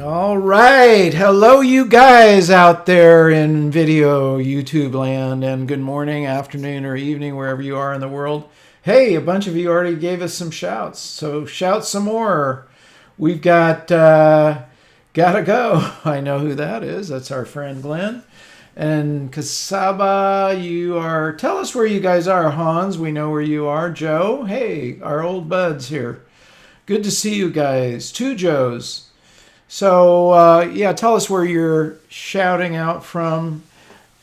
All right. Hello, you guys out there in video YouTube land, and good morning, afternoon, or evening, wherever you are in the world. Hey, a bunch of you already gave us some shouts, so shout some more. We've got Gotta Go. I know who that is. That's our friend Glenn. And Kasaba, you are. Tell us where you guys are. Hans, we know where you are. Joe, hey, our old buds here. Good to see you guys. Two Joes. So, yeah, tell us where you're shouting out from.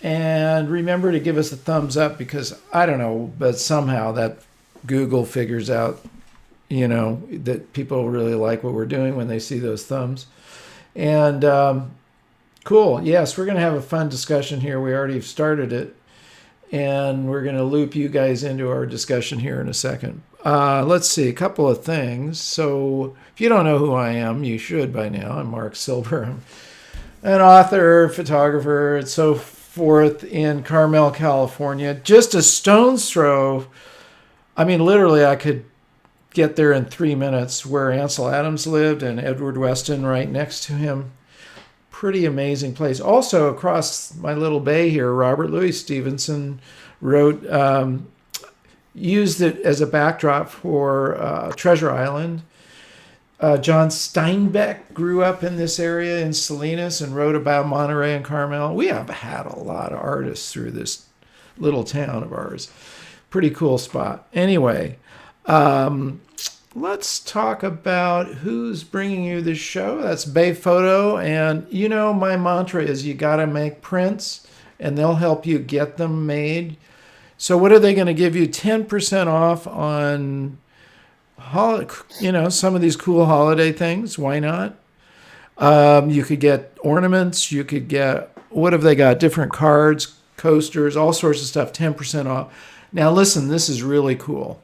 And remember to give us a thumbs up because I don't know, but somehow that Google figures out, that people really like what we're doing when they see those thumbs. And cool. Yes, we're going to have a fun discussion here. We already started it. And we're going to loop you guys into our discussion here in a second. Let's see, a couple of things. So if you don't know who I am, you should by now. I'm Marc Silber. I'm an author, photographer, and so forth in Carmel, California. Just a stone's throw. I mean, literally, I could get there in 3 minutes where Ansel Adams lived and Edward Weston right next to him. Pretty amazing place. Also, across my little bay here, Robert Louis Stevenson wrote, used it as a backdrop for Treasure Island. John Steinbeck grew up in this area in Salinas and wrote about Monterey and Carmel. We have had a lot of artists through this little town of ours. Pretty cool spot. Anyway, let's talk about who's bringing you this show. That's Bay Photo. And my mantra is you got to make prints and they'll help you get them made. So what are they going to give you? 10% off on, some of these cool holiday things. Why not? You could get ornaments. You could get, what have they got? Different cards, coasters, all sorts of stuff, 10% off. Now listen, this is really cool.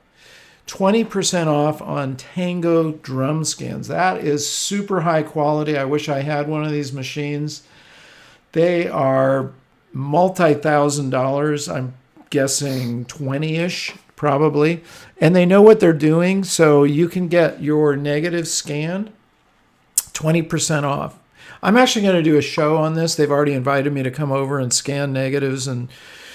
20% off on Tango drum skins. That is super high quality. I wish I had one of these machines. They are multi-$1,000s. I'm guessing 20-ish probably. And they know what they're doing, so you can get your negative scanned 20% off. I'm actually going to do a show on this. They've already invited me to come over and scan negatives and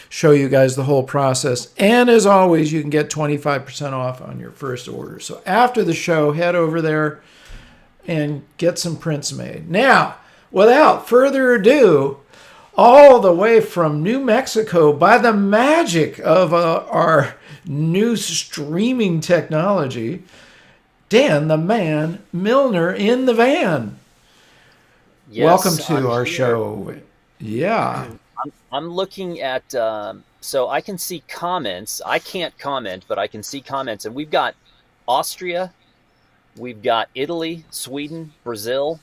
show you guys the whole process. And as always, you can get 25% off on your first order. So after the show, head over there and get some prints made. Now, without further ado, all the way from New Mexico, by the magic of our new streaming technology, Dan the Man Milnor in the van. Yes, welcome to I'm our here. show. Yeah. I'm looking at, so I can see comments. I can't comment, but I can see comments. And we've got Austria, we've got Italy, Sweden, Brazil.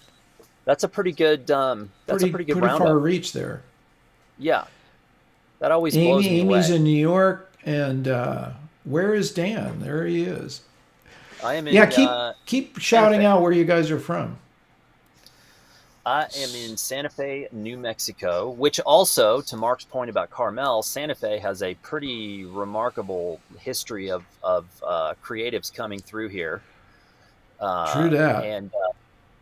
That's a pretty good, Pretty roundup. far reach there. Yeah, that always blows me Amy's away. in New York, and where is Dan? There he is. I am Yeah, in keep Santa shouting Fe. out where you guys are from. I am in Santa Fe, New Mexico, which also, to Mark's point about Carmel, Santa Fe has a pretty remarkable history of creatives coming through here. True Uh, that. and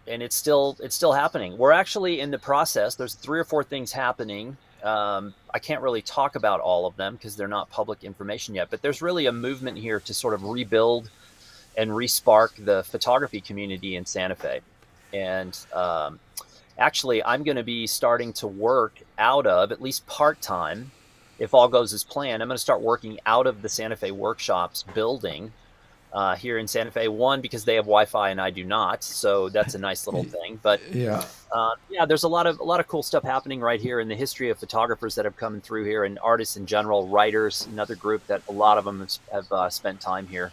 and it's still happening. We're actually in the process. There's 3 or 4 things happening. I can't really talk about all of them because they're not public information yet. But there's really a movement here to sort of rebuild and respark the photography community in Santa Fe. And actually, I'm going to be starting to work out of, at least part time, if all goes as planned. I'm going to start working out of the Santa Fe Workshops building here in Santa Fe. One, because they have Wi-Fi and I do not, so that's a nice little thing. But Yeah. yeah, there's a lot of cool stuff happening right here in the history of photographers that have come through here, and artists in general, writers, another group that a lot of them have spent time here.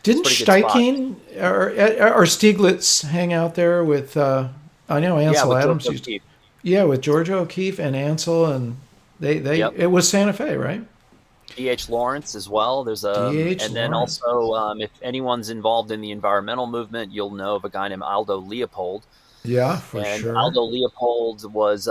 It's a Didn't pretty good spot. Steichen or Stieglitz hang out there with, I know Yeah, Ansel with George Adams used to, O'Keefe. yeah, with George O'Keefe and Ansel, and Yep. it was Santa Fe, right? D.H. Lawrence as well. There's D.H. and then Lawrence. also if anyone's involved in the environmental movement, you'll know of a guy named Aldo Leopold. Yeah, for And sure. Aldo Leopold was,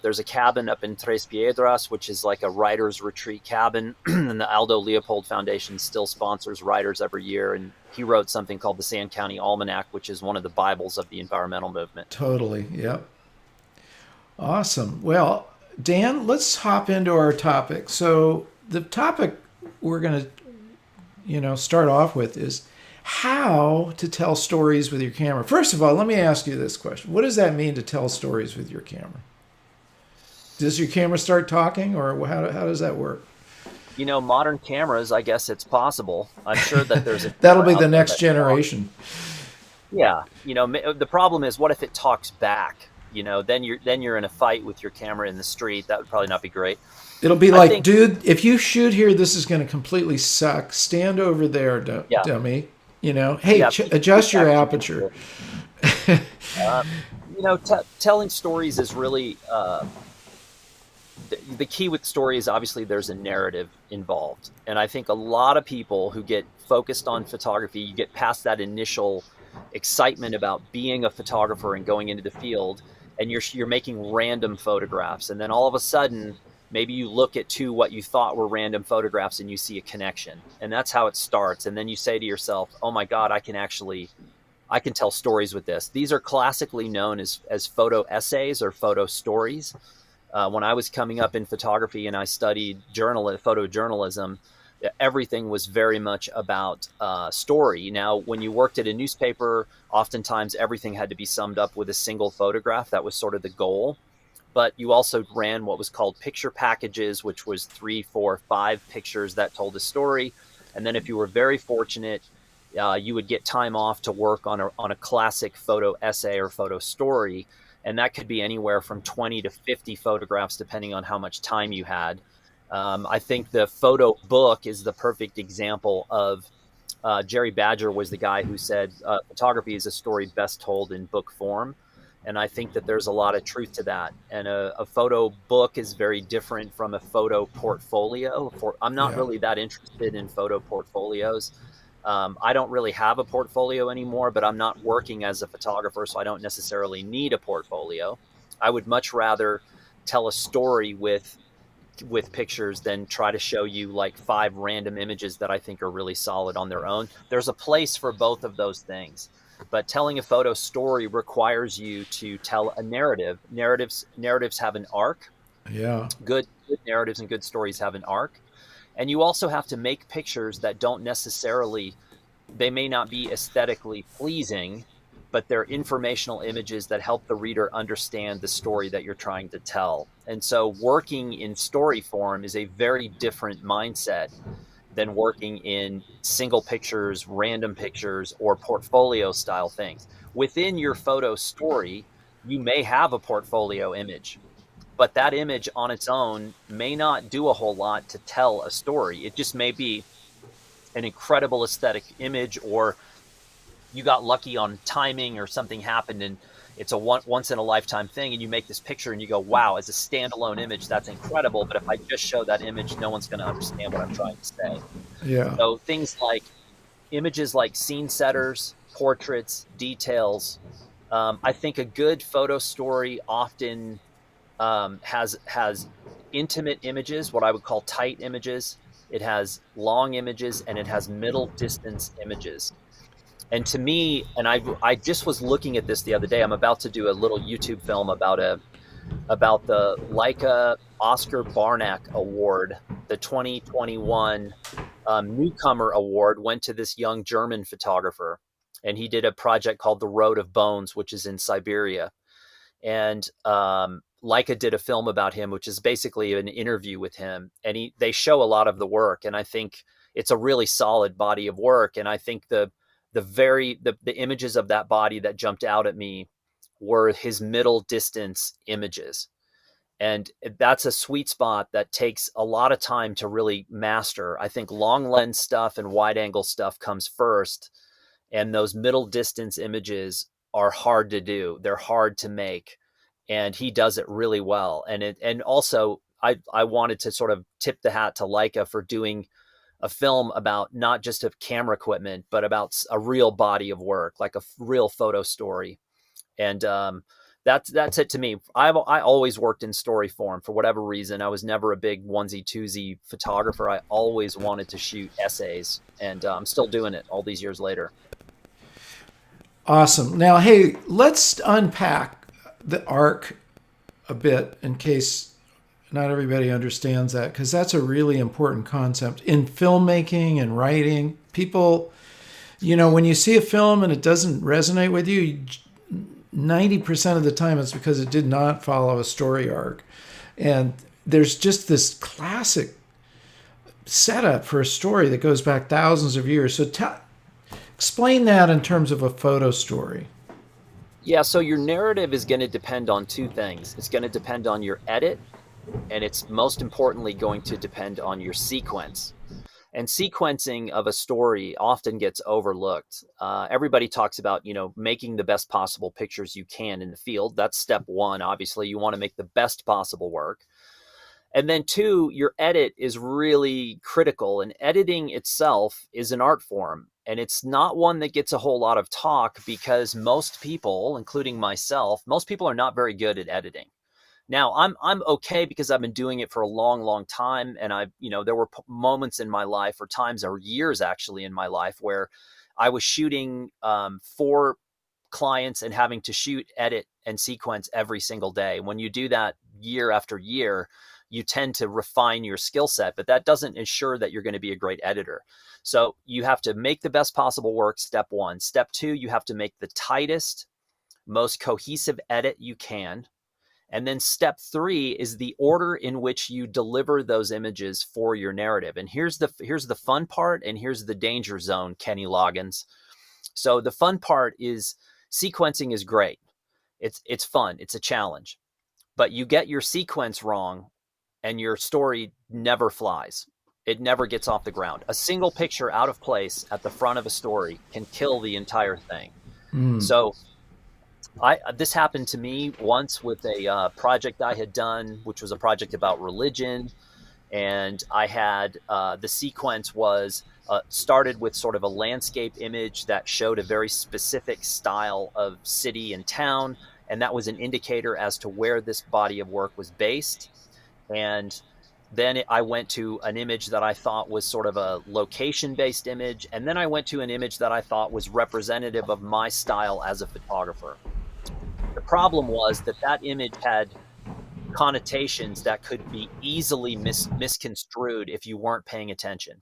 there's a cabin up in Tres Piedras, which is like a writer's retreat cabin. And the Aldo Leopold Foundation still sponsors writers every year. And he wrote something called the Sand County Almanac, which is one of the Bibles of the environmental movement. Totally. Yep. Awesome. Well, Dan, let's hop into our topic. So the topic we're going to, start off with is how to tell stories with your camera. First of all, let me ask you this question. What does that mean to tell stories with your camera? Does your camera start talking, or how does that work? Modern cameras, I guess it's possible. I'm sure that there's a That'll camera be out the there next that talks. generation. Yeah, the problem is, what if it talks back? Then you're in a fight with your camera in the street. That would probably not be great. It'll be I like, think, dude, if you shoot here, this is going to completely suck. Stand over there, yeah, dummy. Hey, yeah, adjust your feedback can be aperture. good. Uh, telling stories is really, the key with story is, obviously there's a narrative involved, and I think a lot of people who get focused on photography, you get past that initial excitement about being a photographer and going into the field, and you're making random photographs, and then all of a sudden maybe you look at two what you thought were random photographs and you see a connection, and that's how it starts. And then you say to yourself, oh my god, I can tell stories with this. These are classically known as photo essays or photo stories. When I was coming up in photography and I studied photojournalism, everything was very much about story. Now, when you worked at a newspaper, oftentimes everything had to be summed up with a single photograph. That was sort of the goal. But you also ran what was called picture packages, which was 3, 4, 5 pictures that told a story. And then, if you were very fortunate, you would get time off to work on a classic photo essay or photo story, and that could be anywhere from 20 to 50 photographs, depending on how much time you had. I think the photo book is the perfect example of. Jerry Badger was the guy who said photography is a story best told in book form. And I think that there's a lot of truth to that. And a photo book is very different from a photo portfolio. I'm not Yeah. really that interested in photo portfolios. I don't really have a portfolio anymore, but I'm not working as a photographer, so I don't necessarily need a portfolio. I would much rather tell a story with pictures than try to show you like 5 random images that I think are really solid on their own. There's a place for both of those things. But telling a photo story requires you to tell a narrative. Narratives have an arc. Yeah. Good narratives and good stories have an arc. And you also have to make pictures that don't necessarily, they may not be aesthetically pleasing, but they're informational images that help the reader understand the story that you're trying to tell. And so working in story form is a very different mindset than working in single pictures, random pictures, or portfolio style things. Within your photo story, you may have a portfolio image, but that image on its own may not do a whole lot to tell a story. It just may be an incredible aesthetic image, or you got lucky on timing, or something happened and it's a once in a lifetime thing, and you make this picture and you go, wow, as a standalone image that's incredible, but if I just show that image, no one's going to understand what I'm trying to say. Yeah. So things like images like scene setters, portraits, details. I think a good photo story often has intimate images, what I would call tight images. It has long images and it has middle distance images. And to me, and I just was looking at this the other day. I'm about to do a little YouTube film about the Leica Oscar Barnack Award. The 2021 newcomer award went to this young German photographer, and he did a project called The Road of Bones, which is in Siberia. And Leica did a film about him, which is basically an interview with him, and they show a lot of the work, and I think it's a really solid body of work. And I think the images of that body that jumped out at me were his middle distance images, and that's a sweet spot that takes a lot of time to really master. I think long lens stuff and wide angle stuff comes first, and those middle distance images are hard to do. They're hard to make, and he does it really well. And also, I wanted to sort of tip the hat to Leica for doing a film about not just a camera equipment, but about a real body of work, like a real photo story. And that's it to me. I always worked in story form for whatever reason. I was never a big onesie twosie photographer. I always wanted to shoot essays, and I'm still doing it all these years later. Awesome. Now, hey, let's unpack the arc a bit in case not everybody understands that, because that's a really important concept in filmmaking and writing. People, when you see a film and it doesn't resonate with you, 90% of the time it's because it did not follow a story arc. And there's just this classic setup for a story that goes back thousands of years. So explain that in terms of a photo story. Yeah, so your narrative is going to depend on two things. It's going to depend on your edit, and it's most importantly going to depend on your sequence. And sequencing of a story often gets overlooked. Everybody talks about, making the best possible pictures you can in the field. That's step one. Obviously, you want to make the best possible work. And then two, your edit is really critical. And editing itself is an art form. And it's not one that gets a whole lot of talk because most people, including myself, most people are not very good at editing. Now I'm okay because I've been doing it for a long, long time. And there were moments in my life, or times or years actually in my life, where I was shooting for clients and having to shoot, edit, and sequence every single day. When you do that year after year, you tend to refine your skill set, but that doesn't ensure that you're going to be a great editor. So you have to make the best possible work, step one. Step two, you have to make the tightest, most cohesive edit you can. And then step three is the order in which you deliver those images for your narrative. And here's the fun part, and here's the danger zone, Kenny Loggins. So the fun part is sequencing is great. It's fun. It's a challenge. But you get your sequence wrong and your story never flies. It never gets off the ground. A single picture out of place at the front of a story can kill the entire thing. So this happened to me once with a project I had done, which was a project about religion. And I had the sequence was started with sort of a landscape image that showed a very specific style of city and town. And that was an indicator as to where this body of work was based. And then I went to an image that I thought was sort of a location-based image. And then I went to an image that I thought was representative of my style as a photographer. The problem was that image had connotations that could be easily misconstrued if you weren't paying attention.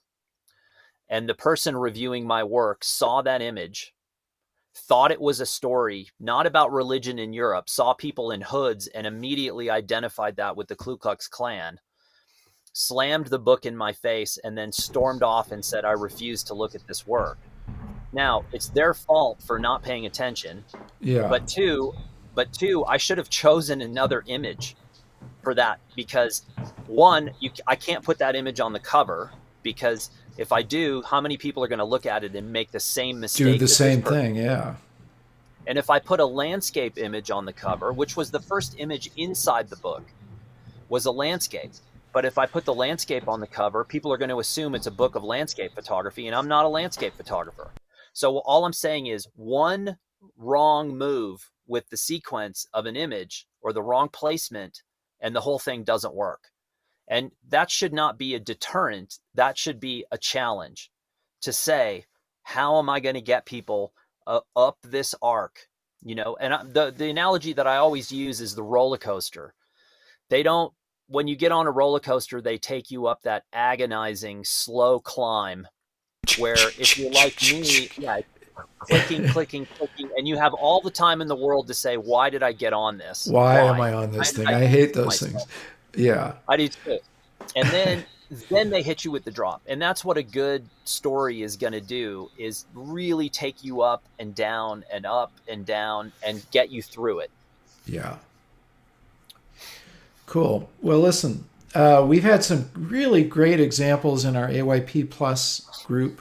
And the person reviewing my work saw that image, thought it was a story, not about religion in Europe, saw people in hoods and immediately identified that with the Ku Klux Klan, slammed the book in my face, and then stormed off and said, "I refuse to look at this work." Now, it's their fault for not paying attention. Yeah. But two, I should have chosen another image for that, because one, I can't put that image on the cover, because if I do, how many people are going to look at it and make the same mistake? Do the same thing, yeah. And if I put a landscape image on the cover, which was the first image inside the book, was a landscape. But if I put the landscape on the cover, people are going to assume it's a book of landscape photography, and I'm not a landscape photographer. So all I'm saying is one wrong move with the sequence of an image or the wrong placement, and the whole thing doesn't work. And that should not be a deterrent. That should be a challenge to say, how am I going to get people up this arc? And the analogy that I always use is the roller coaster. When you get on a roller coaster, they take you up that agonizing, slow climb where, if you're like me, clicking, and you have all the time in the world to say, why did I get on this? Why am I on this thing? I hate those things. Yeah. I do too. And then they hit you with the drop. And that's what a good story is going to do, is really take you up and down and up and down and get you through it. Yeah. Cool. Well, listen, we've had some really great examples in our AYP Plus group,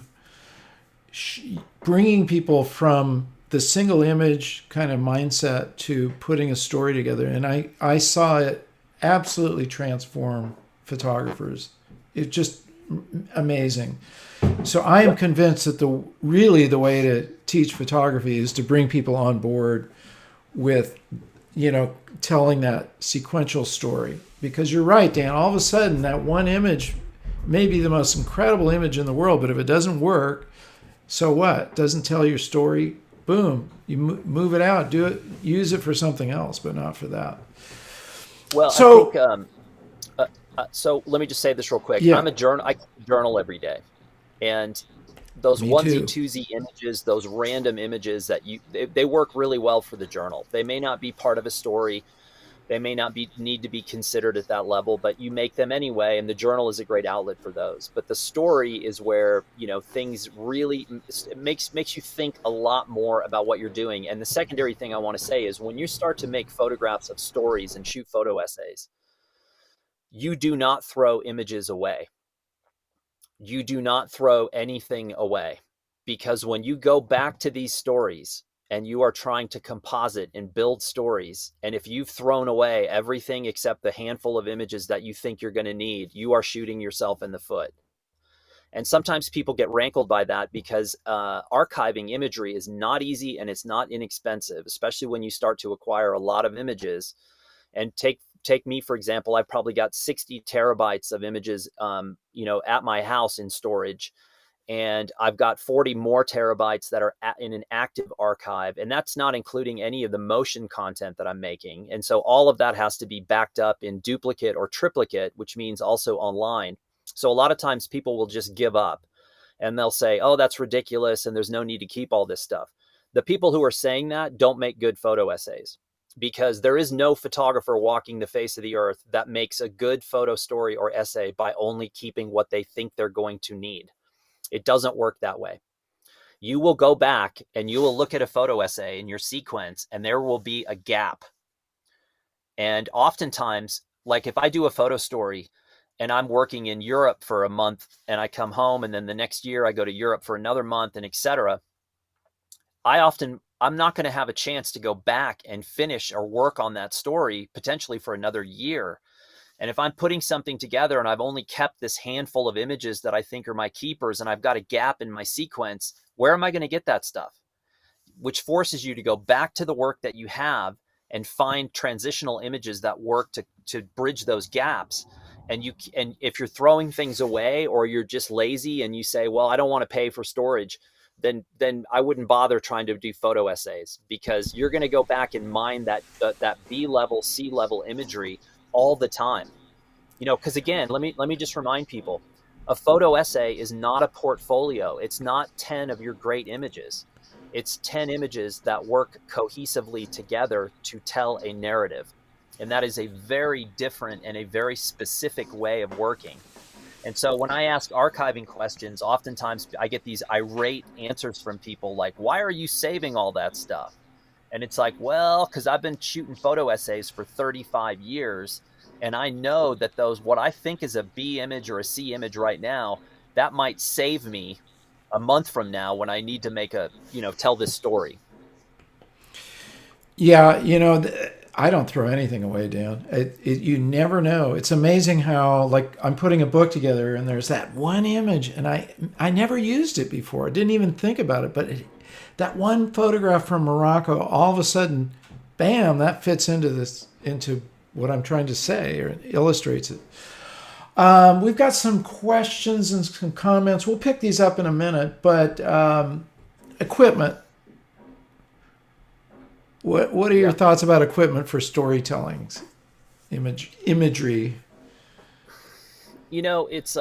bringing people from the single image kind of mindset to putting a story together. And I saw it absolutely transform photographers. It's just amazing. So I am convinced that the way to teach photography is to bring people on board with, telling that sequential story. Because you're right, Dan, all of a sudden that one image may be the most incredible image in the world, but if it doesn't work, so what? Doesn't tell your story, boom, you move it out, do it, use it for something else, but not for that. Well, I think So, so. Let me just say this real quick. yeah, I'm a journal. I journal every day, and those me onesie too. twosie images, those random images that they work really well for the journal. They may not be part of a story. They may not be need to be considered at that level, but you make them anyway, and the journal is a great outlet for those. But the story is where, things really, it makes you think a lot more about what you're doing. And the secondary thing I want to say is when you start to make photographs of stories and shoot photo essays, you do not throw images away. You do not throw anything away, because when you go back to these stories and you are trying to composite and build stories, and if you've thrown away everything except the handful of images that you think you're going to need, you are shooting yourself in the foot. And sometimes people get rankled by that because archiving imagery is not easy and it's not inexpensive, especially when you start to acquire a lot of images. And take me for example. I've probably got 60 terabytes of images, at my house in storage, and I've got 40 more terabytes that are in an active archive, and that's not including any of the motion content that I'm making. And so all of that has to be backed up in duplicate or triplicate, which means also online. So a lot of times people will just give up and they'll say, oh, that's ridiculous and there's no need to keep all this stuff. The people who are saying that don't make good photo essays, because there is no photographer walking the face of the earth that makes a good photo story or essay by only keeping what they think they're going to need. It doesn't work that way. You will go back and you will look at a photo essay in your sequence and there will be a gap. And oftentimes, like if I do a photo story and I'm working in Europe for a month and I come home and then the next year I go to Europe for another month and etc., I'm not going to have a chance to go back and finish or work on that story potentially for another year. And if I'm putting something together and I've only kept this handful of images that I think are my keepers and I've got a gap in my sequence, where am I going to get that stuff? Which forces you to go back to the work that you have and find transitional images that work to bridge those gaps. And if you're throwing things away or you're just lazy and you say, well, I don't want to pay for storage, then I wouldn't bother trying to do photo essays, because you're going to go back and mine that B level, C level imagery all the time. Because again, let me just remind people, a photo essay is not a portfolio. It's not 10 of your great images. It's 10 images that work cohesively together to tell a narrative. And that is a very different and a very specific way of working. And so when I ask archiving questions, oftentimes I get these irate answers from people like, why are you saving all that stuff? And it's like, well, because I've been shooting photo essays for 35 years. And I know that those, what I think is a B image or a C image right now, that might save me a month from now when I need to tell this story. Yeah, I don't throw anything away, Dan. You never know. It's amazing how, like, I'm putting a book together and there's that one image, and I never used it before. I didn't even think about it, but that one photograph from Morocco, all of a sudden, bam, that fits into what I'm trying to say, or illustrates it. We've got some questions and some comments. We'll pick these up in a minute, but equipment. What are your Yeah. thoughts about equipment for storytelling, imagery? It's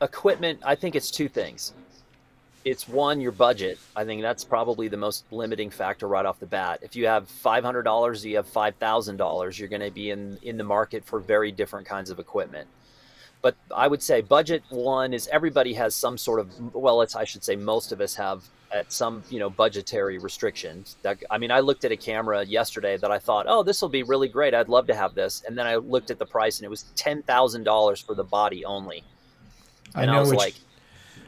equipment. I think it's two things. It's one, your budget. I think that's probably the most limiting factor right off the bat. If you have $500, you have $5,000, you're going to be in the market for very different kinds of equipment. But I would say budget one is everybody has some sort of, well, I should say most of us have at some, budgetary restrictions. I looked at a camera yesterday that I thought, oh, this will be really great. I'd love to have this. And then I looked at the price and it was $10,000 for the body only. I And I know was which like,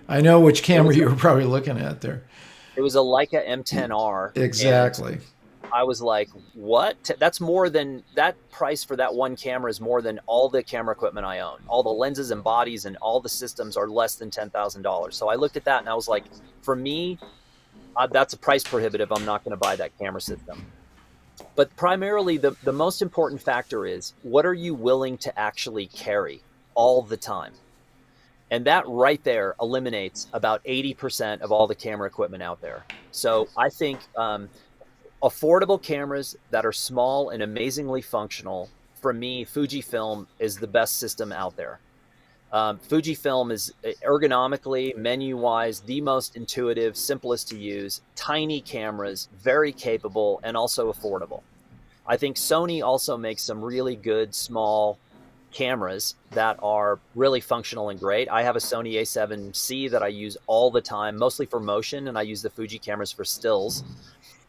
I know which it camera was you were probably looking at there. it was a Leica M10R, and Exactly. I was like, what? That's more than that price for that one camera is more than all the camera equipment I own. All the lenses and bodies and all the systems are less than $10,000. So I looked at that and I was like, for me, that's a price prohibitive. I'm not going to buy that camera system. But primarily, the most important factor is, what are you willing to actually carry all the time? And that right there eliminates about 80% of all the camera equipment out there. So I think affordable cameras that are small and amazingly functional, for me, Fujifilm is the best system out there. Fujifilm is ergonomically, menu wise, the most intuitive, simplest to use, tiny cameras, very capable, and also affordable. I think Sony also makes some really good small cameras that are really functional and great. I have a Sony A7C that I use all the time, mostly for motion, and I use the Fuji cameras for stills.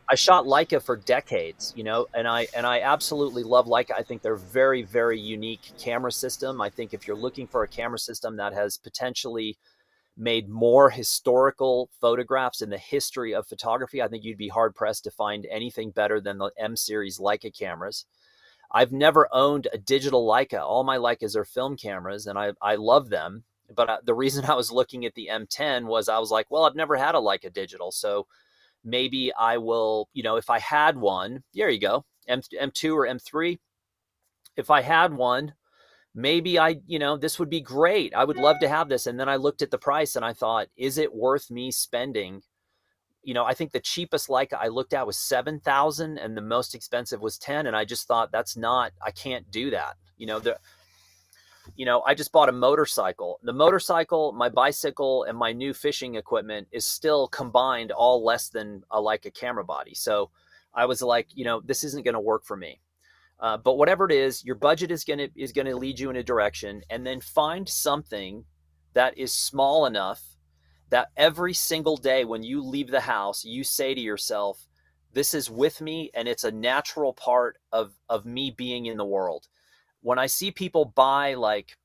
I shot Leica for decades, and I absolutely love Leica. I think they're very, very unique camera system. I think if you're looking for a camera system that has potentially made more historical photographs in the history of photography, I think you'd be hard pressed to find anything better than the M series Leica cameras. I've never owned a digital Leica. All my Leicas are film cameras, and I love them. But the reason I was looking at the M10 was I was like, well, I've never had a Leica digital, so maybe I will, if I had one, there you go, M2 or M3. If I had one, maybe this would be great. I would love to have this. And then I looked at the price and I thought, is it worth me spending? I think the cheapest Leica I looked at was 7,000 and the most expensive was 10. And I just thought, I can't do that. I just bought a motorcycle. The motorcycle, my bicycle, and my new fishing equipment is still combined all less than a camera body. So I was like, this isn't going to work for me. But whatever it is, your budget is gonna lead you in a direction, and then find something that is small enough that every single day when you leave the house, you say to yourself, "This is with me, and it's a natural part of me being in the world." When I see people buy like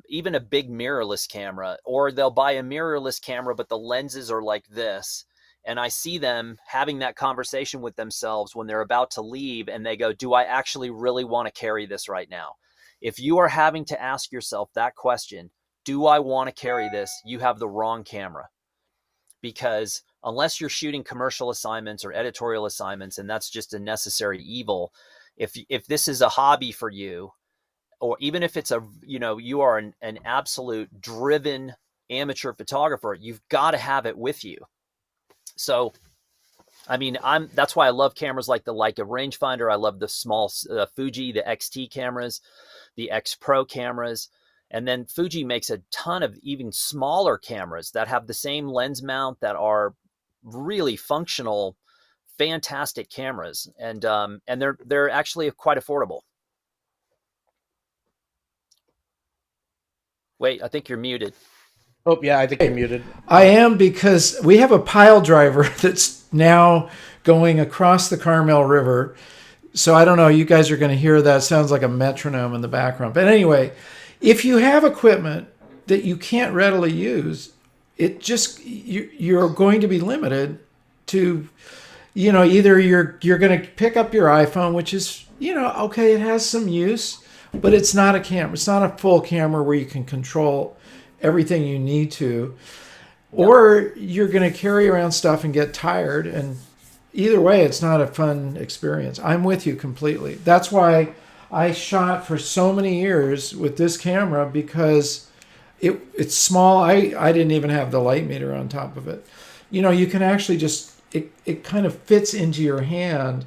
even a big mirrorless camera, or they'll buy a mirrorless camera, but the lenses are like this. And I see them having that conversation with themselves when they're about to leave, and they go, do I actually really want to carry this right now? If you are having to ask yourself that question, do I want to carry this? You have the wrong camera. Because unless you're shooting commercial assignments or editorial assignments, and that's just a necessary evil, if this is a hobby for you, or even if it's you are an absolute driven amateur photographer, you've got to have it with you. So, I mean, that's why I love cameras like the Leica rangefinder. I love the small Fuji, the XT cameras, the X Pro cameras. And then Fuji makes a ton of even smaller cameras that have the same lens mount that are really functional, fantastic cameras. And they're actually quite affordable. Wait, I think you're muted. Oh, yeah, I think you're muted. I am, because we have a pile driver that's now going across the Carmel River. So I don't know, you guys are going to hear that. It sounds like a metronome in the background. But anyway, if you have equipment that you can't readily use, you're going to be limited to, either you're going to pick up your iPhone, which is, okay, it has some use, but it's not a camera. It's not a full camera where you can control everything you need to, or you're going to carry around stuff and get tired. And either way, it's not a fun experience. I'm with you completely. That's why I shot for so many years with this camera, because it's small. I didn't even have the light meter on top of it. You can actually it kind of fits into your hand.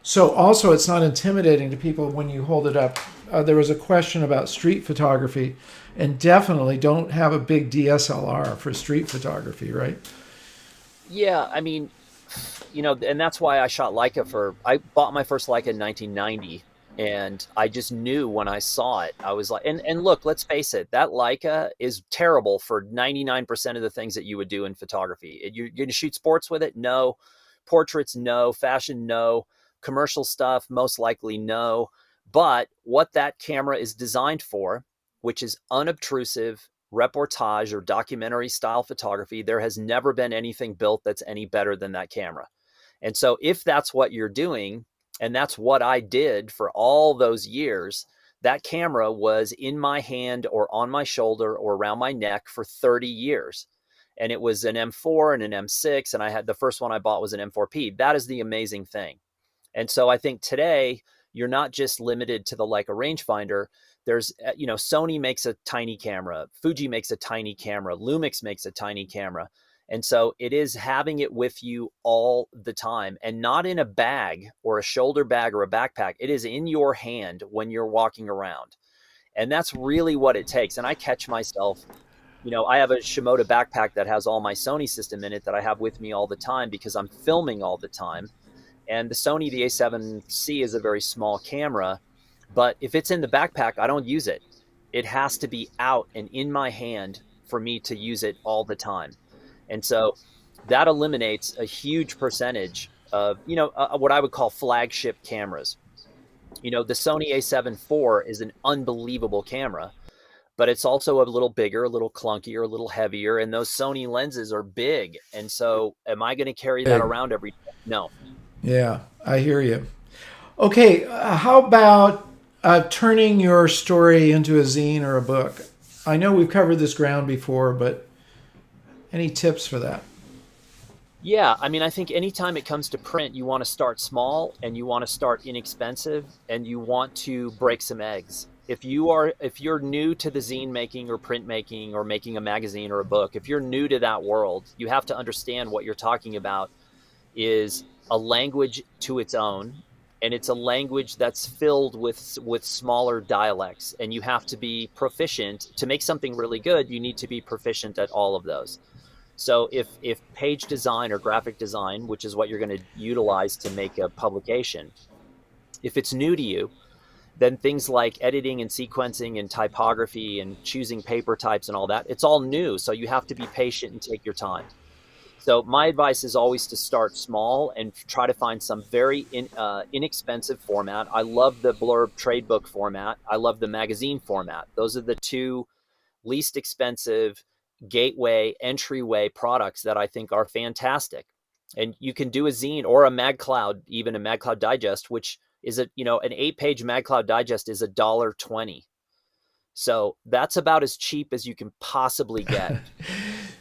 So also, it's not intimidating to people when you hold it up. There was a question about street photography, and definitely don't have a big DSLR for street photography, right? Yeah, I mean, and that's why I bought my first Leica in 1990, and I just knew when I saw it, I was like, and look, let's face it, that Leica is terrible for 99% of the things that you would do in photography. You're going to shoot sports with it? No. Portraits? No. Fashion? No. Commercial stuff? Most likely no. But what that camera is designed for, which is unobtrusive reportage or documentary style photography, there has never been anything built that's any better than that camera. And so if that's what you're doing, and that's what I did for all those years, that camera was in my hand or on my shoulder or around my neck for 30 years. And it was an M4 and an M6. And the first one I bought was an M4P. That is the amazing thing. And so I think today you're not just limited to the Leica rangefinder. There's, Sony makes a tiny camera, Fuji makes a tiny camera, Lumix makes a tiny camera. And so it is having it with you all the time, and not in a bag or a shoulder bag or a backpack. It is in your hand when you're walking around. And that's really what it takes. And I catch myself, I have a Shimoda backpack that has all my Sony system in it that I have with me all the time because I'm filming all the time. And the Sony, the A7C, is a very small camera, but if it's in the backpack, I don't use it. It has to be out and in my hand for me to use it all the time. And so that eliminates a huge percentage of, what I would call flagship cameras. The Sony A7 IV is an unbelievable camera, but it's also a little bigger, a little clunkier, a little heavier. And those Sony lenses are big. And so am I going to carry that around every day? No. Yeah, I hear you. Okay, how about turning your story into a zine or a book? I know we've covered this ground before, but any tips for that? Yeah, I mean, I think anytime it comes to print, you want to start small and you want to start inexpensive and you want to break some eggs. If you're new to the zine making or print making or making a magazine or a book, if you're new to that world, you have to understand what you're talking about is a language to its own, and it's a language that's filled with smaller dialects, and you have to be proficient to make something really good. You need to be proficient at all of those. So if page design or graphic design, which is what you're going to utilize to make a publication, if it's new to you, then things like editing and sequencing and typography and choosing paper types and all that, it's all new. So you have to be patient and take your time. So my advice is always to start small and try to find some very inexpensive format. I love the blurb trade book format. I love the magazine format. Those are the two least expensive gateway entryway products that I think are fantastic. And you can do a zine or a MagCloud, even a MagCloud Digest, which is an 8-page MagCloud Digest is $1.20. So that's about as cheap as you can possibly get.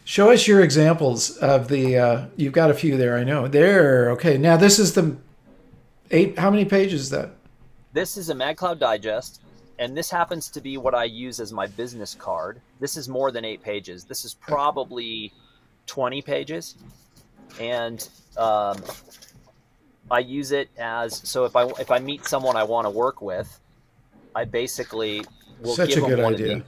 Show us your examples of the, you've got a few there, I know. There, okay. Now this is the 8, how many pages is that? This is a MagCloud Digest, and this happens to be what I use as my business card. This is more than 8 pages. This is probably 20 pages. And I use it as, so if I meet someone I want to work with, I basically will Such give a them good one idea. of these.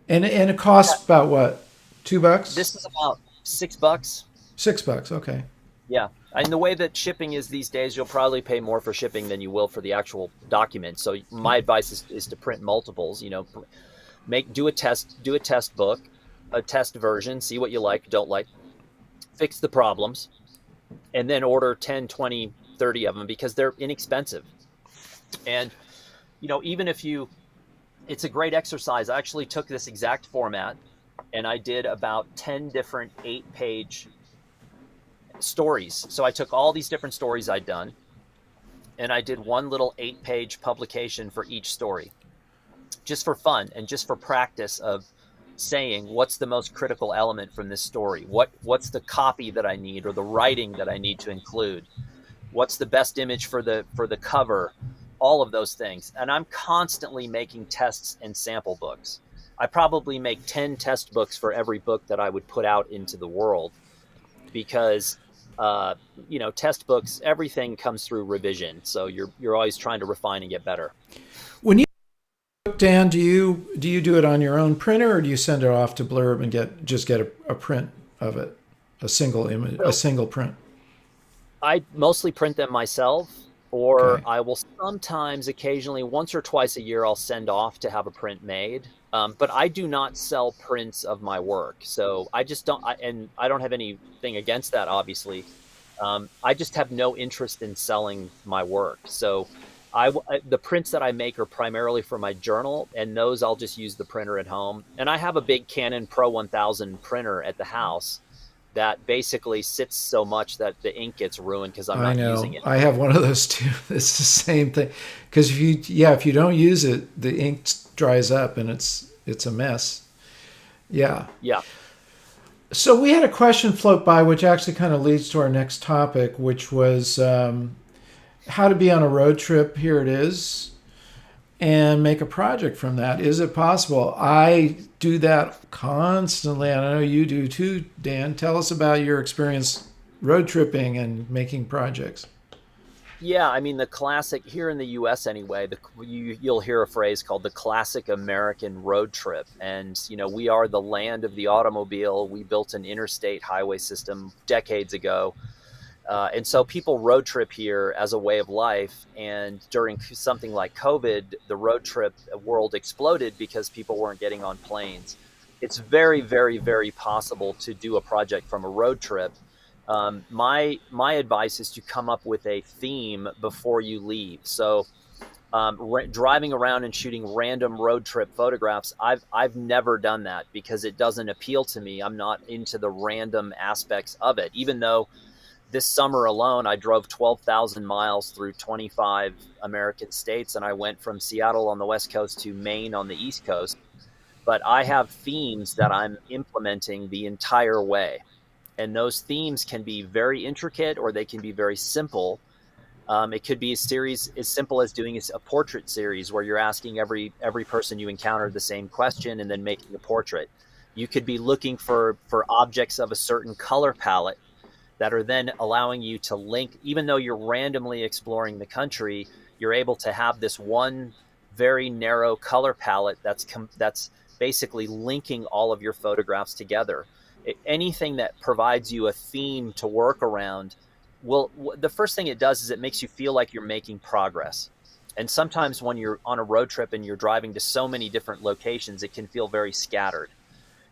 And it costs about what? $2? This is about $6. $6, okay. Yeah. And the way that shipping is these days, you'll probably pay more for shipping than you will for the actual document. So my advice is to print multiples, do a test book, a test version, see what you like, don't like, fix the problems, and then order 10, 20, 30 of them because they're inexpensive. And, even if it's a great exercise. I actually took this exact format and I did about 10 different 8-page stories. So I took all these different stories I'd done and I did one little 8-page publication for each story, just for fun and just for practice of saying what's the most critical element from this story, what's the copy that I need or the writing that I need to include, what's the best image for the cover, all of those things. And I'm constantly making tests and sample books. I probably make 10 test books for every book that I would put out into the world because test books, everything comes through revision. So you're always trying to refine and get better. When you, Dan, do you do it on your own printer or do you send it off to Blurb and get a print of it, a single image, a single print? I mostly print them myself, or Okay. I will sometimes, occasionally, once or twice a year, I'll send off to have a print made. But I do not sell prints of my work. So I just don't, and I don't have anything against that, obviously. I just have no interest in selling my work. So the prints that I make are primarily for my journal, and those I'll just use the printer at home. And I have a big Canon Pro 1000 printer at the house that basically sits so much that the ink gets ruined because I'm not using it. I have one of those too. It's the same thing. Because if you don't use it, the ink dries up and it's a mess. Yeah. Yeah. So we had a question float by, which actually kind of leads to our next topic, which was how to be on a road trip. Here it is, and make a project from that. Is it possible? I do that constantly, and I know you do too, Dan. Tell us about your experience road tripping and making projects. Yeah, I mean the classic here in the U.S. anyway. You'll hear a phrase called the classic American road trip, and we are the land of the automobile. We built an interstate highway system decades ago, and so people road trip here as a way of life. And during something like COVID, the road trip world exploded because people weren't getting on planes. It's very, very, very possible to do a project from a road trip. My advice is to come up with a theme before you leave. So driving around and shooting random road trip photographs, I've never done that because it doesn't appeal to me. I'm not into the random aspects of it, even though this summer alone, I drove 12,000 miles through 25 American states, and I went from Seattle on the West Coast to Maine on the East Coast. But I have themes that I'm implementing the entire way. And those themes can be very intricate or they can be very simple. It could be a series as simple as doing a portrait series where you're asking every person you encounter the same question and then making a portrait. You could be looking for objects of a certain color palette that are then allowing you to link. Even though you're randomly exploring the country, you're able to have this one very narrow color palette that's basically linking all of your photographs together. Anything that provides you a theme to work around will, the first thing it does is it makes you feel like you're making progress. And sometimes when you're on a road trip and you're driving to so many different locations, it can feel very scattered.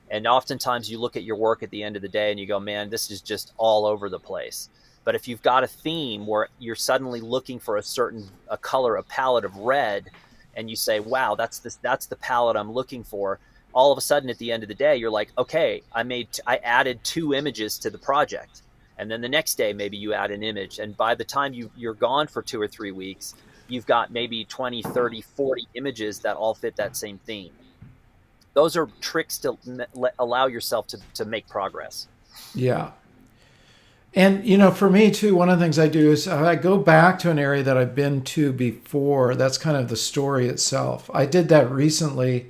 And oftentimes you look at your work at the end of the day and you go, man, this is just all over the place. But if you've got a theme where you're suddenly looking for a color, a palette of red, and you say, wow, that's the palette I'm looking for. All of a sudden at the end of the day, you're like, okay, I added 2 images to the project. And then the next day, maybe you add an image. And by the time you're gone for 2 or 3 weeks, you've got maybe 20, 30, 40 images that all fit that same theme. Those are tricks to allow yourself to make progress. Yeah. And, for me too, one of the things I do is I go back to an area that I've been to before. That's kind of the story itself. I did that recently.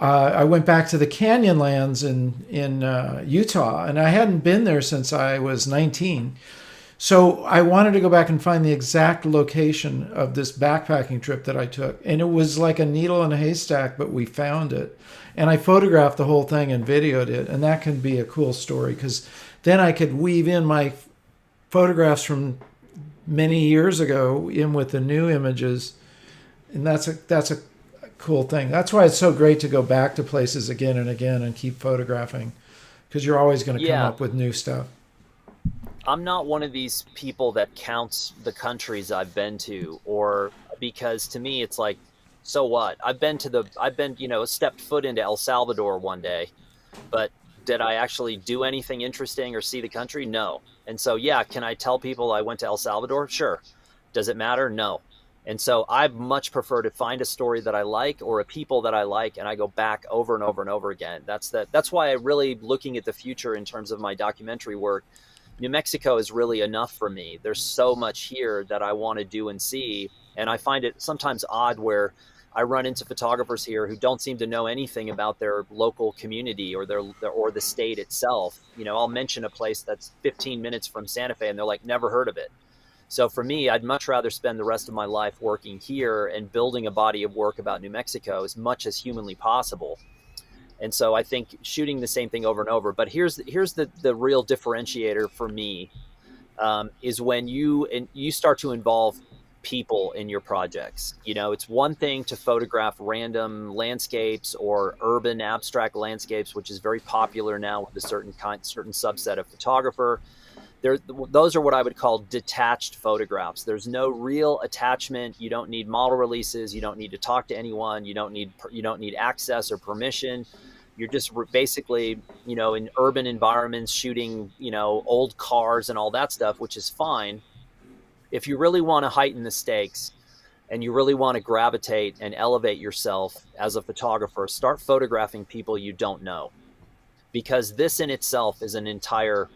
I went back to the Canyonlands in Utah, and I hadn't been there since I was 19. So I wanted to go back and find the exact location of this backpacking trip that I took. And it was like a needle in a haystack, but we found it. And I photographed the whole thing and videoed it. And that can be a cool story because then I could weave in my photographs from many years ago in with the new images. And that's a cool thing. That's why it's so great to go back to places again and again and keep photographing because you're always going to come Yeah, up with new stuff. I'm not one of these people that counts the countries I've been to, or because to me it's like, so what? I've been, stepped foot into El Salvador one day, but did I actually do anything interesting or see the country? No. And so, yeah, can I tell people I went to El Salvador? Sure. Does it matter? No. And so I much prefer to find a story that I like or a people that I like, and I go back over and over and over again. That's why I really looking at the future in terms of my documentary work. New Mexico is really enough for me. There's so much here that I want to do and see. And I find it sometimes odd where I run into photographers here who don't seem to know anything about their local community or or the state itself. I'll mention a place that's 15 minutes from Santa Fe and they're like, never heard of it. So for me, I'd much rather spend the rest of my life working here and building a body of work about New Mexico as much as humanly possible. And so I think shooting the same thing over and over. But here's the real differentiator for me, is when you start to involve people in your projects. It's one thing to photograph random landscapes or urban abstract landscapes, which is very popular now with a certain subset of photographer. Those are what I would call detached photographs. There's no real attachment. You don't need model releases. You don't need to talk to anyone. You don't need access or permission. You're just basically, in urban environments shooting, old cars and all that stuff, which is fine. If you really want to heighten the stakes and you really want to gravitate and elevate yourself as a photographer, start photographing people you don't know, because this in itself is an entire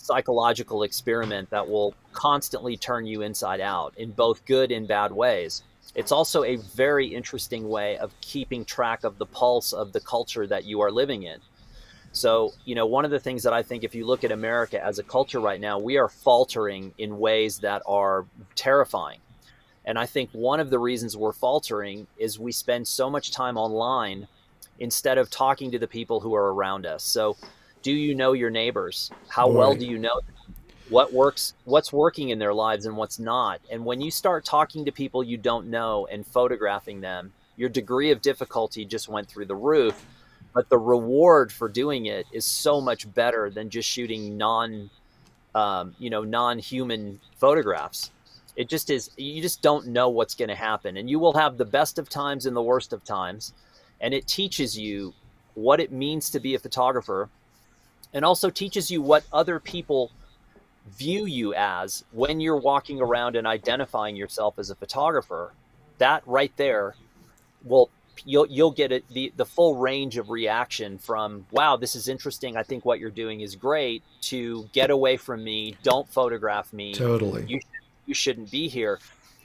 psychological experiment that will constantly turn you inside out in both good and bad ways. It's also a very interesting way of keeping track of the pulse of the culture that you are living in. So, one of the things that I think, if you look at America as a culture right now, we are faltering in ways that are terrifying. And I think one of the reasons we're faltering is we spend so much time online instead of talking to the people who are around us. So, do you know your neighbors? How well Boy. do you know what works, what's working in their lives and what's not? And when you start talking to people you don't know and photographing them, your degree of difficulty just went through the roof, but the reward for doing it is so much better than just shooting non-human photographs. It just is. You just don't know what's going to happen, and you will have the best of times and the worst of times. And it teaches you what it means to be a photographer, and also teaches you what other people view you as when you're walking around and identifying yourself as a photographer. That right there will, you'll get it, the full range of reaction from, wow, this is interesting, I think what you're doing is great, to get away from me, don't photograph me, Totally. you you shouldn't be here.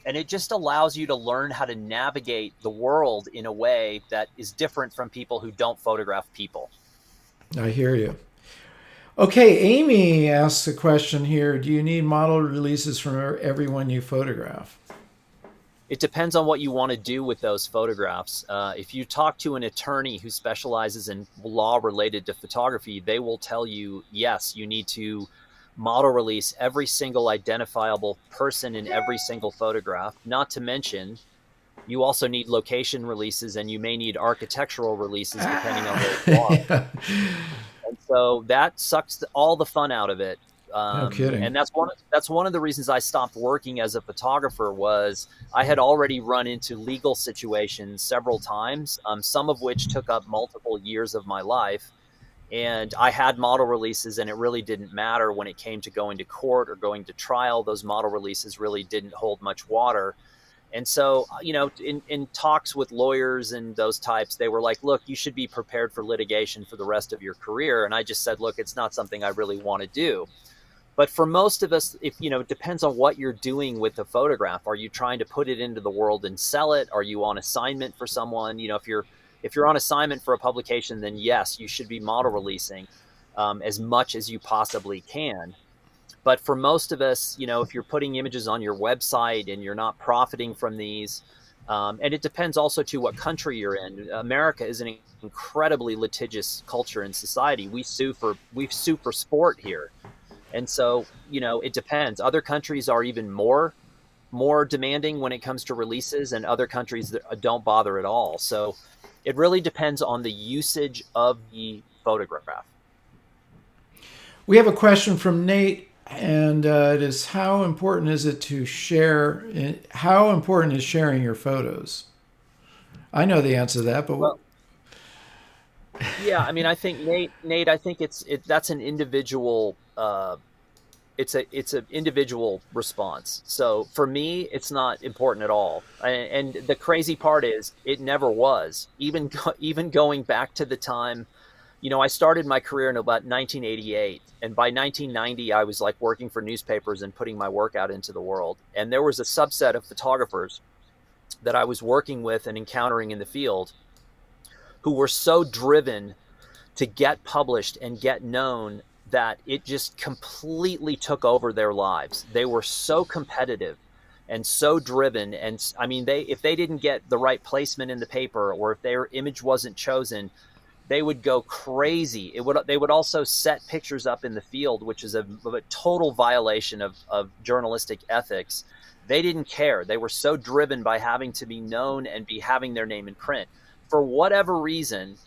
And it just allows you to learn how to navigate the world in a way that is different from people who don't photograph people. I hear you. Okay, Amy asks a question here. Do you need model releases from everyone you photograph? It depends on what you want to do with those photographs. If you talk to an attorney who specializes in law related to photography, they will tell you, yes, you need to model release every single identifiable person in every single photograph. Not to mention, you also need location releases, and you may need architectural releases depending on where you are. Yeah. And so that sucks all the fun out of it. No kidding. And that's one of the reasons I stopped working as a photographer. Was I had already run into legal situations several times, some of which took up multiple years of my life. And I had model releases, and it really didn't matter when it came to going to court or going to trial. Those model releases really didn't hold much water. And so, in talks with lawyers and those types, they were like, look, you should be prepared for litigation for the rest of your career. And I just said, look, it's not something I really want to do. But for most of us, if it depends on what you're doing with the photograph. Are you trying to put it into the world and sell it? Are you on assignment for someone? If you're on assignment for a publication, then yes, you should be model releasing as much as you possibly can. But for most of us, if you're putting images on your website and you're not profiting from these, and it depends also to what country you're in. America is an incredibly litigious culture and society. We sue for sport here. And so, it depends. Other countries are even more demanding when it comes to releases, and other countries that don't bother at all. So it really depends on the usage of the photograph. We have a question from Nate, and it is, how important is it to share? How important is sharing your photos? I know the answer to that, but Well, yeah, I mean, I think Nate, I think that's an individual. It's an individual response. So for me, it's not important at all. And the crazy part is, it never was. Even going back to the time, I started my career in about 1988, and by 1990, I was like working for newspapers and putting my work out into the world. And there was a subset of photographers that I was working with and encountering in the field who were so driven to get published and get known that it just completely took over their lives. They were so competitive and so driven. And I mean, if they didn't get the right placement in the paper, or if their image wasn't chosen, they would go crazy. They would also set pictures up in the field, which is a total violation of journalistic ethics. They didn't care. They were so driven by having to be known and having their name in print. For whatever reason,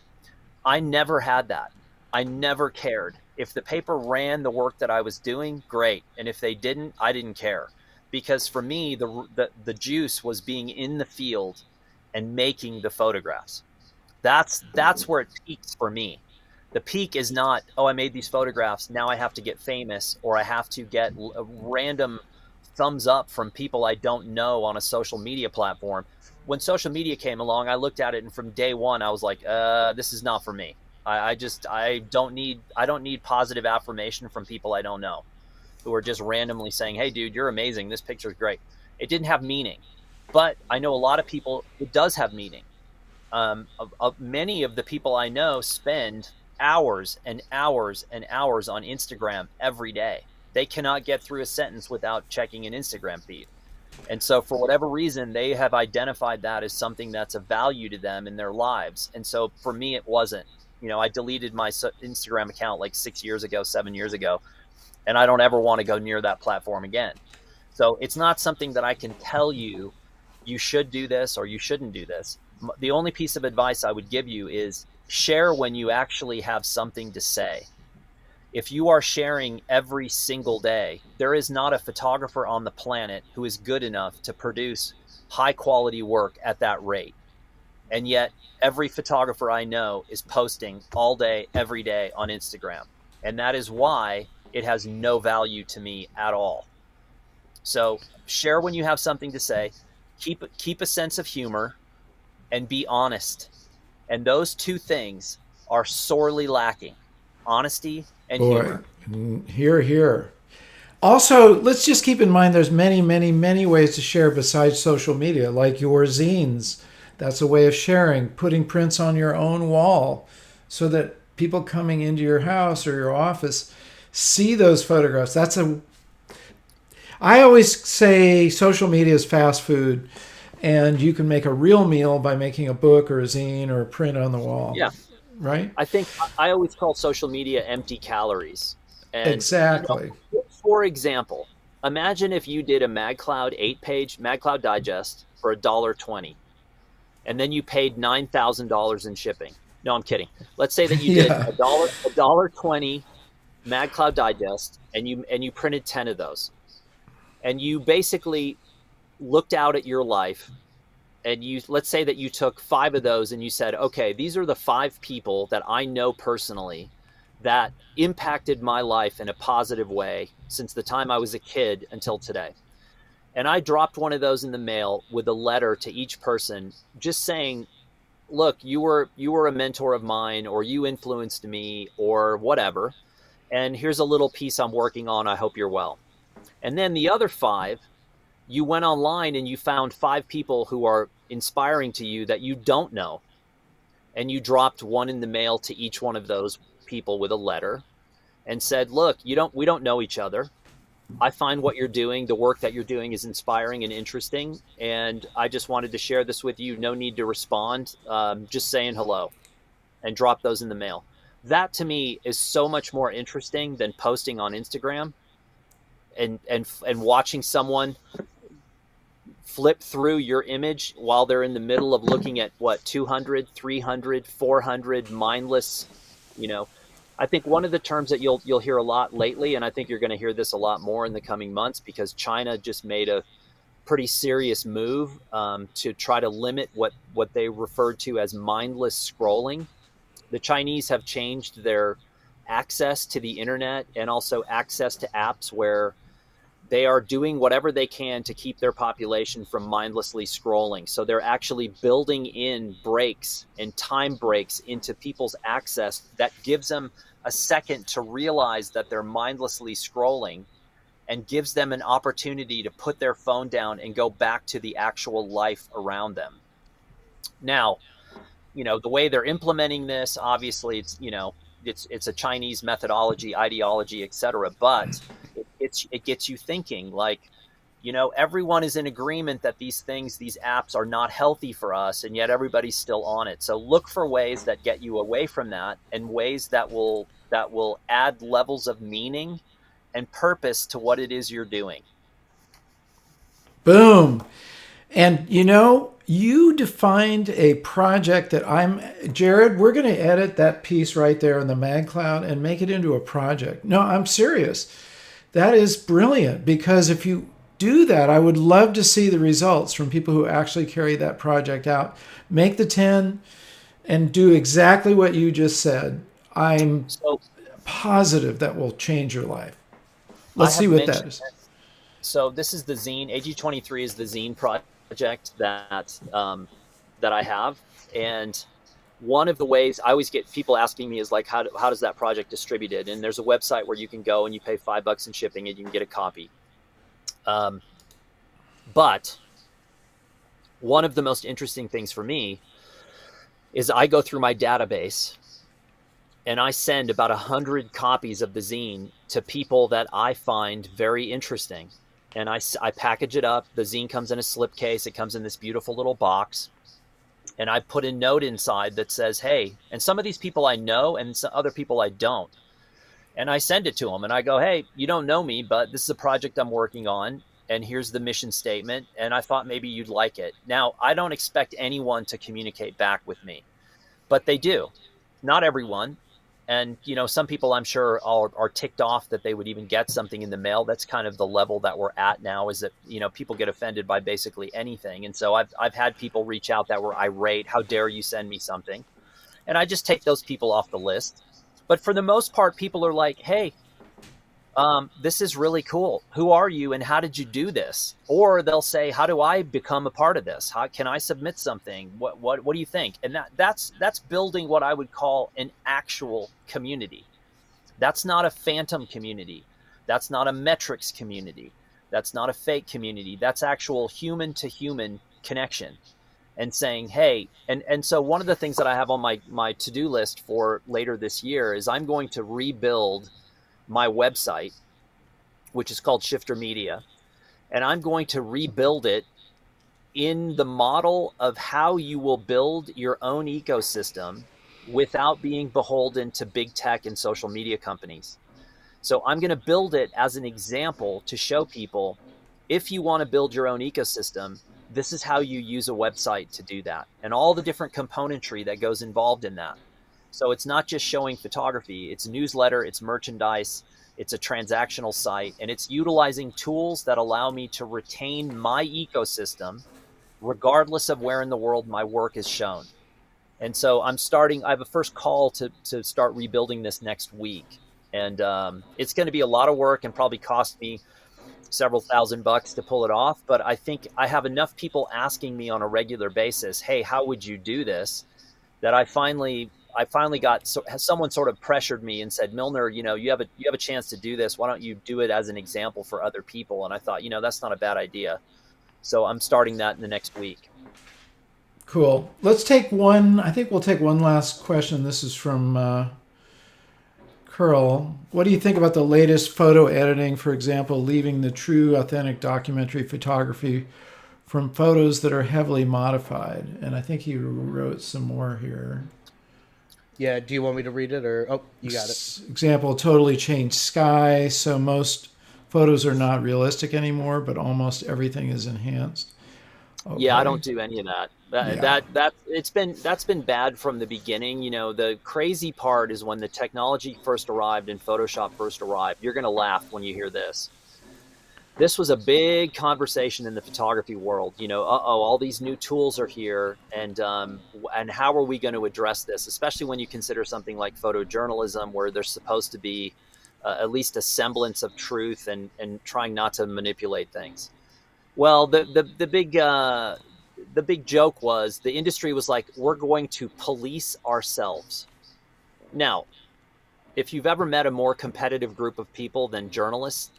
I never had that. I never cared. If the paper ran the work that I was doing, great. And if they didn't, I didn't care. Because for me, the juice was being in the field and making the photographs. That's where it peaks for me. The peak is not, oh, I made these photographs, now I have to get famous, or I have to get a random thumbs up from people I don't know on a social media platform. When social media came along, I looked at it, and from day one, I was like, this is not for me. I don't need positive affirmation from people I don't know, who are just randomly saying, "Hey, dude, you're amazing. This picture's great." It didn't have meaning, but I know a lot of people it does have meaning. Many of the people I know spend hours and hours and hours on Instagram every day. They cannot get through a sentence without checking an Instagram feed. And so, for whatever reason, they have identified that as something that's of value to them in their lives. And so, for me, it wasn't. I deleted my Instagram account like 6 years ago, 7 years ago, and I don't ever want to go near that platform again. So, it's not something that I can tell you, you should do this or you shouldn't do this. The only piece of advice I would give you is share when you actually have something to say. If you are sharing every single day, there is not a photographer on the planet who is good enough to produce high quality work at that rate. And yet every photographer I know is posting all day, every day on Instagram. And that is why it has no value to me at all. So share when you have something to say, keep a sense of humor, and be honest. And those two things are sorely lacking: honesty and Boy, humor. here. Also, let's just keep in mind there's many, many, many ways to share besides social media, like your zines. That's a way of sharing, putting prints on your own wall so that people coming into your house or your office see those photographs. I always say social media is fast food, and you can make a real meal by making a book or a zine or a print on the wall, Yeah. right? I think I always call social media empty calories. And, Exactly. for example, imagine if you did a MagCloud 8-page MagCloud digest for $1.20, and then you paid $9,000 in shipping. No, I'm kidding. Let's say that you did Yeah. $1.20 MagCloud digest, and you printed 10 of those, and you basically looked out at your life, and let's say that you took 5 of those and you said, okay, these are the 5 people that I know personally that impacted my life in a positive way since the time I was a kid until today. And I dropped one of those in the mail with a letter to each person just saying, look, you were a mentor of mine, or you influenced me, or whatever, and here's a little piece I'm working on. I hope you're well. And then the other 5, you went online and you found 5 people who are inspiring to you that you don't know, and you dropped one in the mail to each one of those people with a letter and said, look, we don't know each other. I find what you're doing, the work that you're doing, is inspiring and interesting, and I just wanted to share this with you. No need to respond, just saying hello, and drop those in the mail. That to me is so much more interesting than posting on Instagram and watching someone flip through your image while they're in the middle of looking at 200, 300, 400 mindless. I think one of the terms that you'll hear a lot lately, and I think you're going to hear this a lot more in the coming months, because China just made a pretty serious move to try to limit what they referred to as mindless scrolling. The Chinese have changed their access to the internet and also access to apps, where they are doing whatever they can to keep their population from mindlessly scrolling. So they're actually building in breaks and time breaks into people's access that gives them a second to realize that they're mindlessly scrolling, and gives them an opportunity to put their phone down and go back to the actual life around them. Now, the way they're implementing this, obviously it's a Chinese methodology, ideology, etc. But it gets you thinking, like, everyone is in agreement that these apps are not healthy for us, and yet everybody's still on it. So look for ways that get you away from that, and ways that will add levels of meaning and purpose to what it is you're doing. Boom. And you defined a project that Jared, we're going to edit that piece right there in the MagCloud and make it into a project. No, I'm serious. That is brilliant, because if you do that, I would love to see the results from people who actually carry that project out. Make the 10 and do exactly what you just said. I'm positive that will change your life. Let's see what that is. So this is the zine. AG23 is the zine project that I have, and one of the ways I always get people asking me is like, how does that project distributed? And there's a website where you can go and you pay $5 in shipping and you can get a copy. But one of the most interesting things for me is I go through my database and I send about 100 copies of the zine to people that I find very interesting. And I package it up. The zine comes in a slipcase. It comes in this beautiful little box. And I put a note inside that says, hey, and some of these people I know and some other people I don't. And I send it to them and I go, hey, you don't know me, but this is a project I'm working on. And here's the mission statement. And I thought maybe you'd like it. Now, I don't expect anyone to communicate back with me, but they do. Not everyone. And, you know, some people I'm sure are ticked off that they would even get something in the mail. That's kind of the level that we're at now, is that, you know, people get offended by basically anything. And so I've had people reach out that were irate. How dare you send me something? And I just take those people off the list. But for the most part, people are like, hey, this is really cool. Who are you and how did you do this? Or they'll say, how do I become a part of this? How can I submit something? What do you think? And that's building what I would call an actual community. That's not a phantom community. That's not a metrics community. That's not a fake community. That's actual human to human connection. And saying, hey, and so one of the things that I have on my to-do list for later this year is I'm going to rebuild my website, which is called Shifter Media, and I'm going to rebuild it in the model of how you will build your own ecosystem without being beholden to big tech and social media companies. So I'm going to build it as an example to show people, if you want to build your own ecosystem, this is how you use a website to do that, and all the different componentry that goes involved in that. So it's not just showing photography, it's newsletter, it's merchandise, it's a transactional site, and it's utilizing tools that allow me to retain my ecosystem regardless of where in the world my work is shown. And so I have a first call to start rebuilding this next week. And it's going to be a lot of work and probably cost me several $1,000s to pull it off. But I think I have enough people asking me on a regular basis, hey, how would you do this? That I finally got, someone sort of pressured me and said, Milnor, you know, you have a chance to do this. Why don't you do it as an example for other people? And I thought, you know, that's not a bad idea. So I'm starting that in the next week. Cool. Let's take one. I think we'll take one last question. This is from Curl. What do you think about the latest photo editing, for example, leaving the true, authentic documentary photography from photos that are heavily modified? And I think he wrote some more here. Yeah, do you want me to read it or? Oh, you got it. Example, totally changed sky. So most photos are not realistic anymore, but almost everything is enhanced. Okay. Yeah, I don't do any of that. That's been bad from the beginning. You know, the crazy part is when the technology first arrived and Photoshop first arrived. You're going to laugh when you hear this. This was a big conversation in the photography world. You know, all these new tools are here, and how are we going to address this? Especially when you consider something like photojournalism, where there's supposed to be at least a semblance of truth, and trying not to manipulate things. Well, the big joke was the industry was like, we're going to police ourselves. Now, if you've ever met a more competitive group of people than journalists,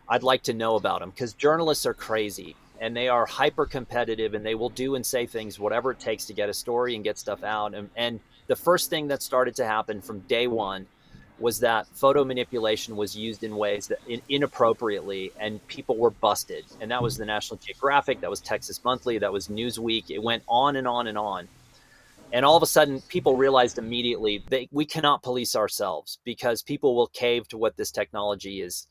I'd like to know about them, because journalists are crazy and they are hyper competitive, and they will do and say things, whatever it takes to get a story and get stuff out. And the first thing that started to happen from day one was that photo manipulation was used in ways that inappropriately, and people were busted. And that was the National Geographic, that was Texas Monthly, that was Newsweek. It went on and on and on. And all of a sudden, people realized immediately that we cannot police ourselves, because people will cave to what this technology is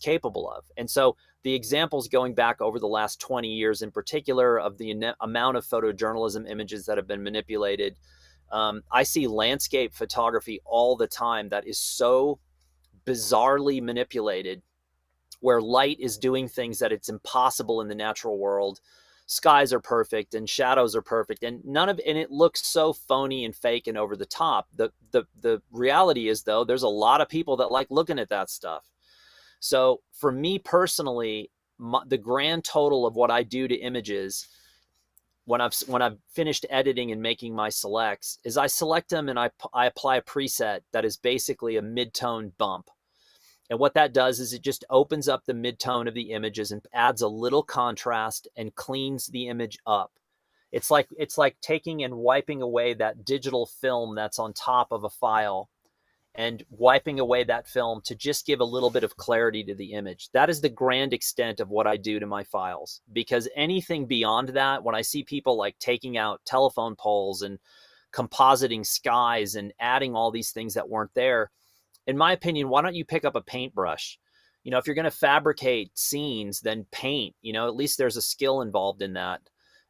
capable of. And so the examples going back over the last 20 years in particular of the amount of photojournalism images that have been manipulated, I see landscape photography all the time that is so bizarrely manipulated, where light is doing things that it's impossible in the natural world. Skies are perfect and shadows are perfect, and it looks so phony and fake and over the top. The reality is, though, there's a lot of people that like looking at that stuff. So for me personally, the grand total of what I do to images when I've finished editing and making my selects is I select them and I apply a preset that is basically a mid-tone bump. And what that does is it just opens up the mid-tone of the images and adds a little contrast and cleans the image up. It's like taking and wiping away that digital film that's on top of a file and wiping away that film to just give a little bit of clarity to the image. That is the grand extent of what I do to my files, because anything beyond that, when I see people like taking out telephone poles and compositing skies and adding all these things that weren't there, in my opinion, why don't you pick up a paintbrush? If you're going to fabricate scenes, then paint. At least there's a skill involved in that,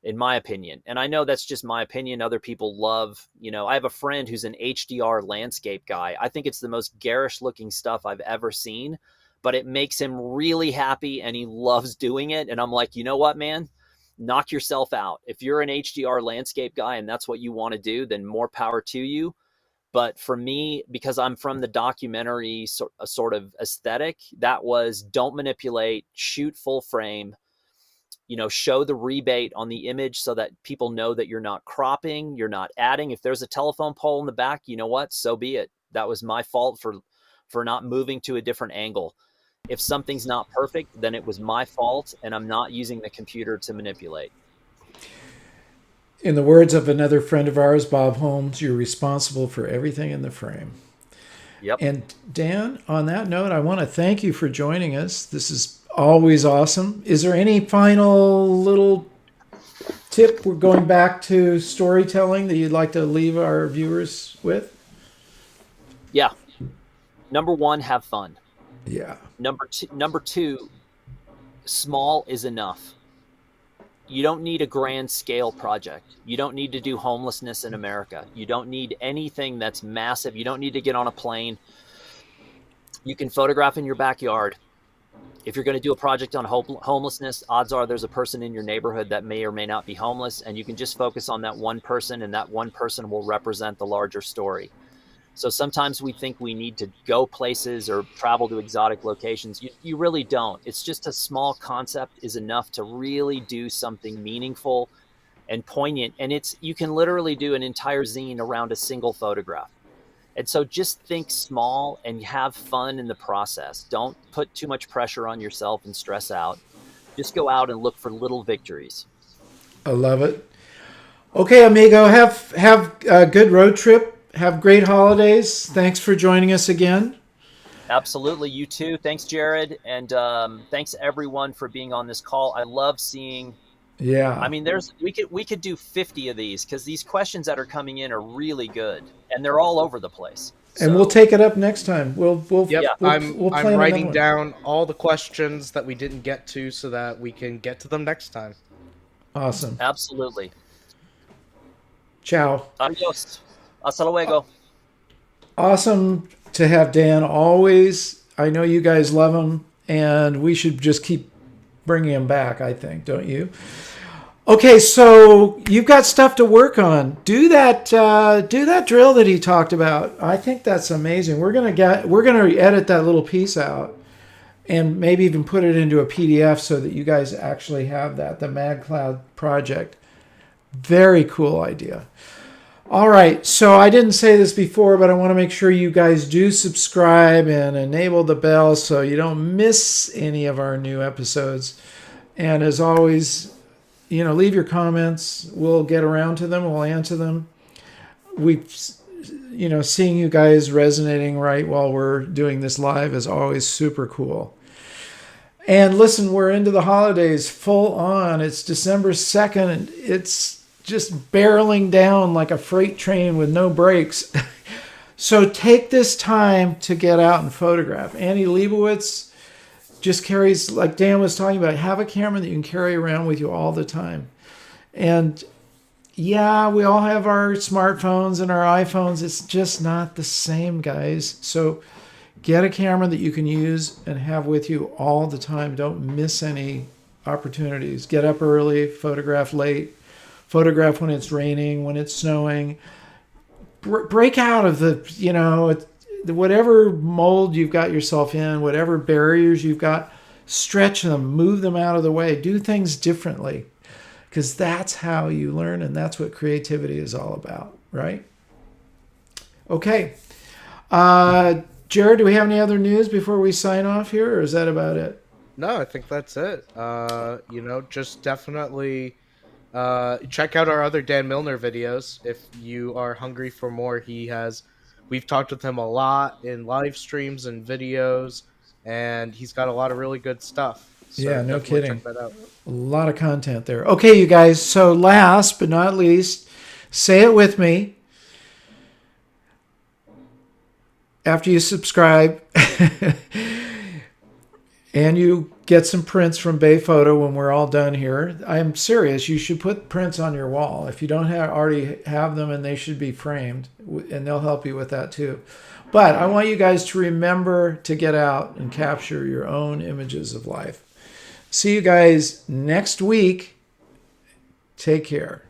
in my opinion. And I know that's just my opinion. Other people love, I have a friend who's an HDR landscape guy. I think it's the most garish looking stuff I've ever seen, but it makes him really happy and he loves doing it. And I'm like, you know what, man? Knock yourself out. If you're an HDR landscape guy and that's what you want to do, then more power to you. But for me, because I'm from the documentary sort of aesthetic, that was don't manipulate, shoot full frame, show the rebate on the image so that people know that you're not cropping, you're not adding. If there's a telephone pole in the back, you know what? So be it. That was my fault for not moving to a different angle. If something's not perfect, then it was my fault, and I'm not using the computer to manipulate. In the words of another friend of ours, Bob Holmes, you're responsible for everything in the frame. Yep. And Dan, on that note, I want to thank you for joining us. This is always awesome. Is there any final little tip? We're going back to storytelling that you'd like to leave our viewers with? Yeah. Number one, have fun. Yeah. Number two, small is enough. You don't need a grand scale project. You don't need to do homelessness in America. You don't need anything that's massive. You don't need to get on a plane. You can photograph in your backyard. If you're going to do a project on homelessness, odds are there's a person in your neighborhood that may or may not be homeless, and you can just focus on that one person, and that one person will represent the larger story. So sometimes we think we need to go places or travel to exotic locations. You really don't. It's just a small concept is enough to really do something meaningful and poignant. And you can literally do an entire zine around a single photograph. And so just think small and have fun in the process. Don't put too much pressure on yourself and stress out. Just go out and look for little victories. I love it. Okay, amigo, have a good road trip. Have great holidays. Thanks for joining us again. Absolutely. You too. Thanks, Jared. And thanks everyone for being on this call. I love seeing. Yeah. I mean, we could do 50 of these because these questions that are coming in are really good and they're all over the place. And we'll take it up next time. We'll I'm plan writing down all the questions that we didn't get to so that we can get to them next time. Awesome. Absolutely. Ciao. Adios. Hasta luego. Awesome to have Dan always. I know you guys love him, and we should just keep bringing him back, I think, don't you? Okay, so you've got stuff to work on. Do that drill that he talked about. I think that's amazing. We're gonna edit that little piece out and maybe even put it into a PDF so that you guys actually have that, the MagCloud project. Very cool idea. All right, so I didn't say this before, but I want to make sure you guys do subscribe and enable the bell so you don't miss any of our new episodes. And as always, leave your comments. We'll get around to them. We'll answer them. Seeing you guys resonating right while we're doing this live is always super cool. And listen, we're into the holidays full on. It's December 2nd, and it's just barreling down like a freight train with no brakes. So take this time to get out and photograph. Annie Leibovitz just carries, like Dan was talking about, have a camera that you can carry around with you all the time. And yeah, we all have our smartphones and our iPhones. It's just not the same, guys. So get a camera that you can use and have with you all the time. Don't miss any opportunities. Get up early, photograph late. Photograph when it's raining, when it's snowing. Break out of whatever mold you've got yourself in, whatever barriers you've got, stretch them, move them out of the way, do things differently. because that's how you learn, and that's what creativity is all about, right? Okay. Jared, do we have any other news before we sign off here, or is that about it? No, I think that's it. Just definitely check out our other Dan Milnor videos if you are hungry for more. We've talked with him a lot in live streams and videos, and he's got a lot of really good stuff. So Yeah, no definitely kidding. check that out. A lot of content there. Okay, you guys. So last but not least, say it with me. After you subscribe and you get some prints from Bay Photo when we're all done here, I'm serious. You should put prints on your wall if you don't already have them, and they should be framed, and they'll help you with that too. But I want you guys to remember to get out and capture your own images of life. See you guys next week. Take care.